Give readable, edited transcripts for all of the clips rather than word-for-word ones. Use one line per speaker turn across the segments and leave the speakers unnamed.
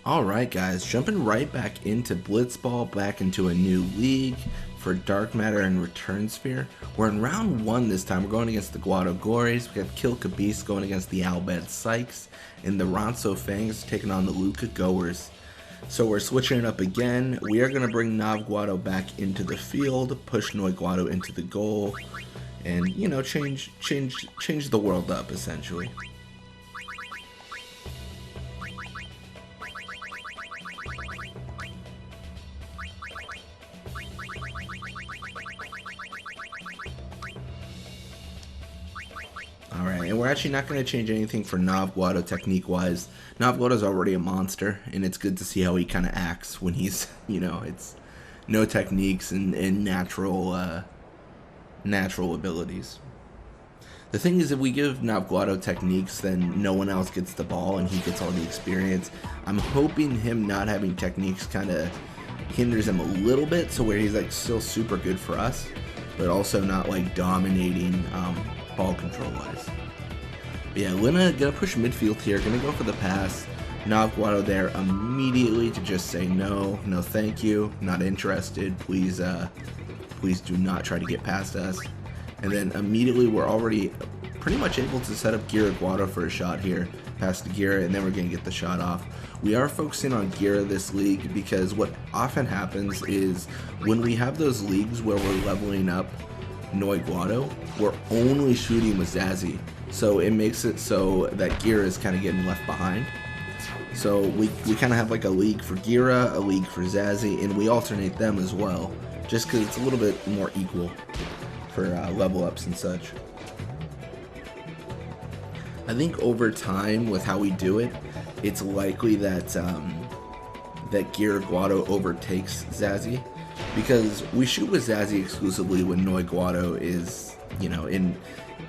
Alright guys, jumping right back into Blitzball, back into a new league for Dark Matter and Return Sphere. We're in round 1 this time. We're going against the Guado Glories. We have Kill Kabis going against the Albed Sykes, and the Ronso Fangs taking on the Luca Goers. So we're switching it up again. We are going to bring Nav Guado back into the field, push Noy Guado into the goal, and, you know, change the world up, essentially. Alright, and we're actually not going to change anything for Nav Guado technique-wise. Nav Guado is already a monster, and it's good to see how he kind of acts when he's, you know, it's no techniques and natural abilities. The thing is, if we give Nav Guado techniques, then no one else gets the ball, and he gets all the experience. I'm hoping him not having techniques kind of hinders him a little bit, so where he's like still super good for us, but also not like dominating ball control wise. But yeah, gonna push midfield here, gonna go for the pass. Nav Guado there immediately to just say no thank you, not interested, please do not try to get past us. And then immediately we're already pretty much able to set up Gira Guado for a shot here, pass to Gira, and then we're gonna get the shot off. We are focusing on Gira this league because what often happens is when we have those leagues where we're leveling up Noy Guado, we're only shooting with Zazzy, so it makes it so that Gira is kind of getting left behind. So we kind of have like a league for Gira, a league for Zazzy, and we alternate them as well, just because it's a little bit more equal for level ups and such. I think over time, with how we do it, it's likely that that Gira Guado overtakes Zazzy, because we shoot with Zazzy exclusively when Noy Guado is, you know, in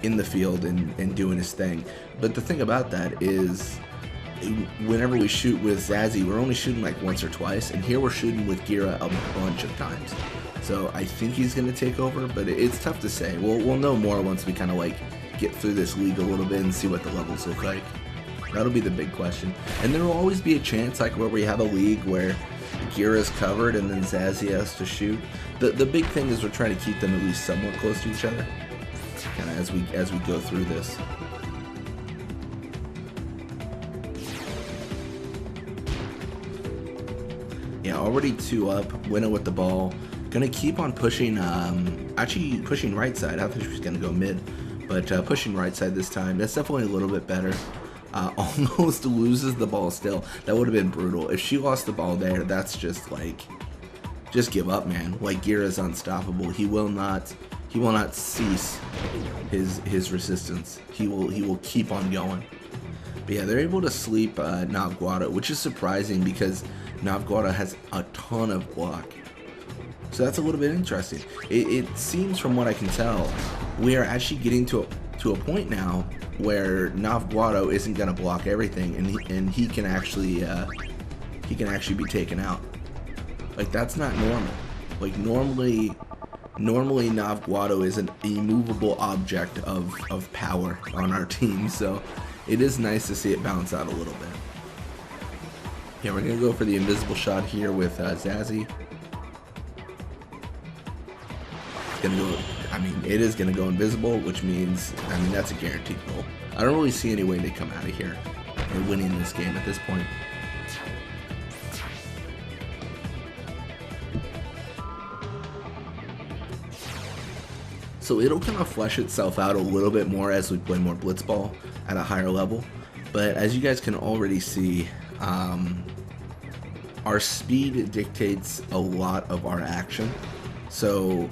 the field and doing his thing. But the thing about that is, whenever we shoot with Zazzy, we're only shooting like once or twice, and here we're shooting with Gira a bunch of times. So I think he's going to take over, but it's tough to say. We'll know more once we kind of like get through this league a little bit and see what the levels look like. That'll be the big question. And there will always be a chance like where we have a league where Gira's covered and then Zazzy has to shoot. The big thing is we're trying to keep them at least somewhat close to each other, kind of as we go through this. Yeah, already 2 up, winning with the ball. Gonna keep on pushing, actually pushing right side. I thought she was gonna go mid, but pushing right side this time. That's definitely a little bit better. Almost loses the ball still. That would have been brutal. If she lost the ball there, that's just like, just give up, man. Like, Gira's unstoppable. He will not cease his resistance. He will keep on going. But yeah, they're able to sleep Nav Guado, which is surprising because Nav Guado has a ton of block. So that's a little bit interesting. It seems, from what I can tell, we are actually getting to a point now where Nav Guado isn't going to block everything, and he can actually be taken out. Like, that's not normal. Like, normally Nav Guado is an immovable object of power on our team, so it is nice to see it bounce out a little bit. Yeah, we're going to go for the invisible shot here with Zazzy. Gonna go, I mean, it is gonna go invisible, which means, I mean, that's a guaranteed goal. I don't really see any way they come out of here and winning this game at this point. So it'll kind of flesh itself out a little bit more as we play more Blitzball at a higher level. But as you guys can already see, our speed dictates a lot of our action. So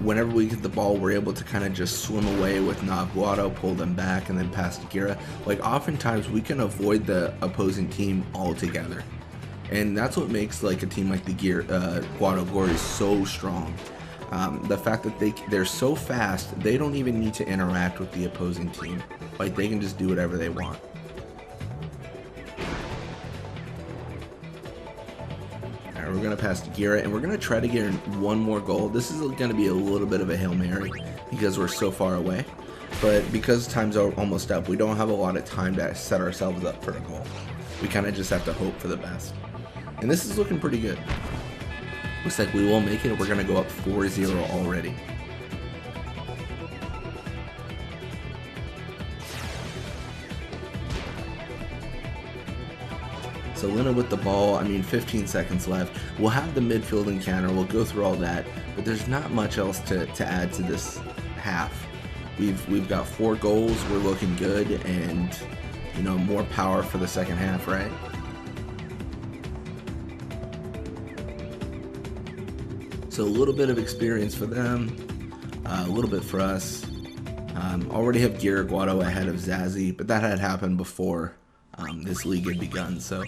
whenever we get the ball, we're able to kind of just swim away with Nav Guado, pull them back, and then pass to Gira. Like, oftentimes we can avoid the opposing team altogether, and that's what makes like a team like the Guado Glories so strong. The fact that they're so fast, they don't even need to interact with the opposing team. Like, they can just do whatever they want. We're going to pass to Gira, and we're going to try to get one more goal. This is going to be a little bit of a Hail Mary because we're so far away. But because time's almost up, we don't have a lot of time to set ourselves up for a goal. We kind of just have to hope for the best. And this is looking pretty good. Looks like we will make it. We're going to go up 4-0 already. So Luna with the ball, I mean 15 seconds left. We'll have the midfield encounter, we'll go through all that, but there's not much else to add to this half. We've got 4 goals, we're looking good, and you know, more power for the second half, right? So a little bit of experience for them, a little bit for us. Already have Guado ahead of Zazie, but that had happened before this league had begun, so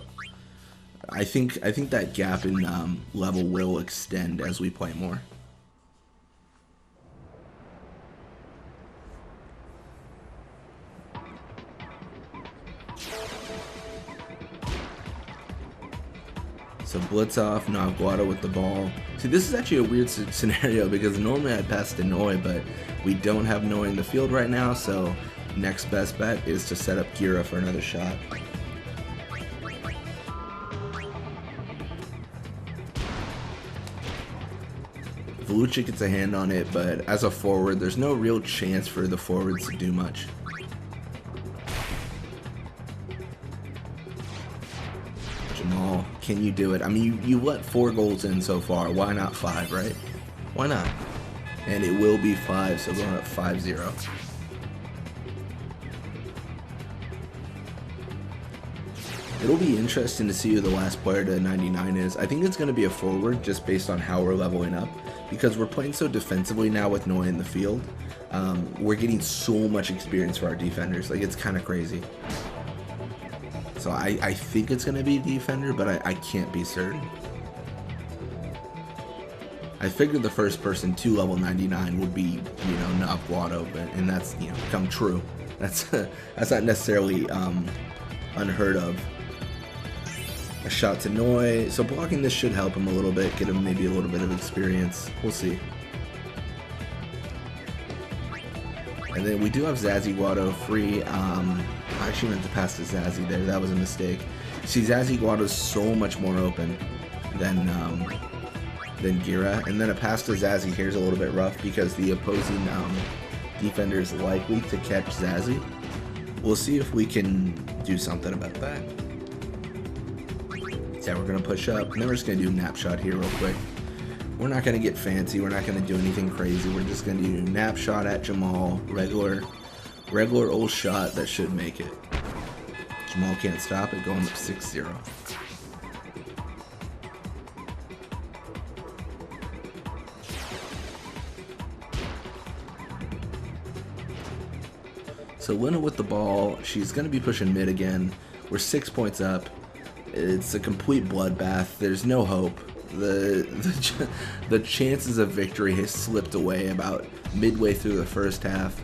I think that gap in level will extend as we play more. So blitz off, Nav Guado with the ball. See, this is actually a weird scenario because normally I'd pass to Noy, but we don't have Noy in the field right now, so next best bet is to set up Gira for another shot. Volucha gets a hand on it, but as a forward, there's no real chance for the forwards to do much. Jamal, can you do it? I mean, you let 4 goals in so far. Why not 5, right? Why not? And it will be 5, so going up 5-0. It'll be interesting to see who the last player to 99 is. I think it's going to be a forward just based on how we're leveling up. Because we're playing so defensively now with Noy in the field. We're getting so much experience for our defenders. Like, it's kind of crazy. So I think it's going to be a defender, but I can't be certain. I figured the first person to level 99 would be, you know, Nav Guado, and that's, you know, come true. That's not necessarily unheard of. A shot to Noy, so blocking this should help him a little bit, get him maybe a little bit of experience. We'll see. And then we do have Zazie Guado free. I actually meant to pass to Zazie there. That was a mistake. See, Zazie Guado is so much more open than Gira. And then a pass to Zazie here is a little bit rough because the opposing defender is likely to catch Zazie. We'll see if we can do something about that. Yeah, we're going to push up, and then we're just going to do a nap shot here real quick. We're not going to get fancy, we're not going to do anything crazy, we're just going to do a nap shot at Jamal, regular old shot that should make it. Jamal can't stop it, going up 6-0. So Luna with the ball, she's going to be pushing mid again. We're 6 points up. It's a complete bloodbath. There's no hope. The chances of victory has slipped away about midway through the first half,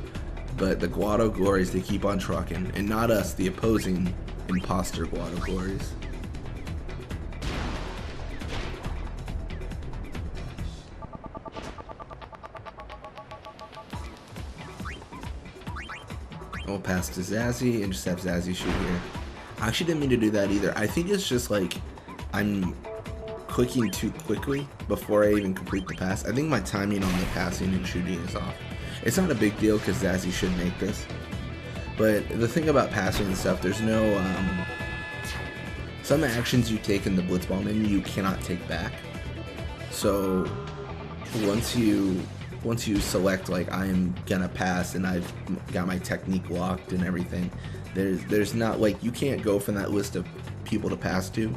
but the Guado Glories, they keep on trucking, and not us, the opposing imposter Guado Glories. We'll pass to Zazie and just have Zazie shoot here. I actually didn't mean to do that either. I think it's just like I'm clicking too quickly before I even complete the pass. I think my timing on the passing and shooting is off. It's not a big deal because Zazie should make this. But the thing about passing and stuff, there's no... some actions you take in the Blitzball menu you cannot take back. So once you select like I'm gonna pass and I've got my technique locked and everything, there's not like you can't go from that list of people to pass to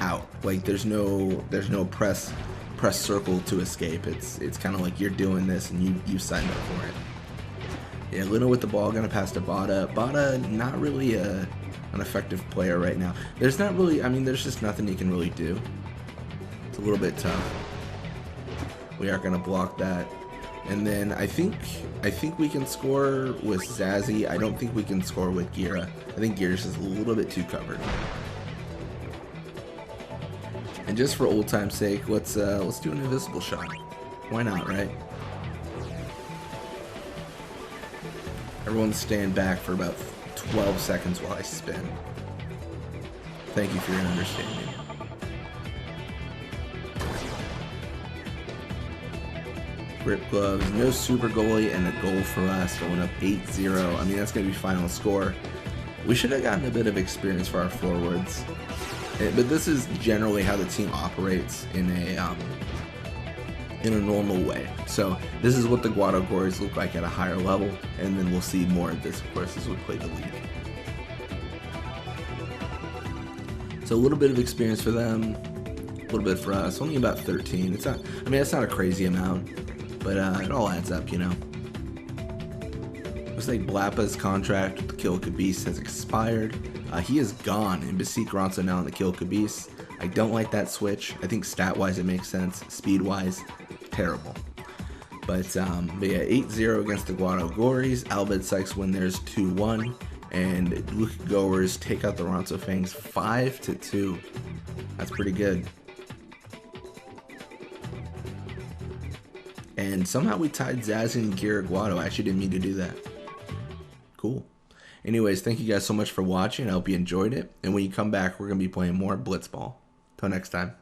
out. Like there's no press circle to escape. It's kind of like you're doing this and you signed up for it. Yeah, Luna with the ball, gonna pass to Bada. Bada, not really an effective player right now. There's not really, I mean, there's just nothing he can really do. It's a little bit tough. We are gonna block that. And then I think we can score with Zazie. I don't think we can score with Gira. I think Gira's just a little bit too covered. And just for old time's sake, let's do an invisible shot. Why not, right? Everyone stand back for about 12 seconds while I spin. Thank you for your understanding. Grip gloves, no super goalie, and a goal for us, going up 8-0. I mean, that's going to be final score. We should have gotten a bit of experience for our forwards. But this is generally how the team operates in a normal way. So this is what the Guado Glories look like at a higher level, and then we'll see more of this, of course, as we play the league. So a little bit of experience for them, a little bit for us, only about 13. It's not, I mean, that's not a crazy amount, but it all adds up, you know. Looks like Blapa's contract with the Kill Beast has expired. He is gone, and Basik Ronso now in the Kill Beast. I don't like that switch. I think stat-wise it makes sense. Speed-wise, terrible. But yeah, 8-0 against the Guado Glories. Albed Sykes win theirs 2-1. And Luke Goers take out the Ronso Fangs 5-2. That's pretty good. And somehow we tied Zaz and Gira Guado. I actually didn't mean to do that. Cool. Anyways, thank you guys so much for watching. I hope you enjoyed it. And when you come back, we're going to be playing more Blitzball. Till next time.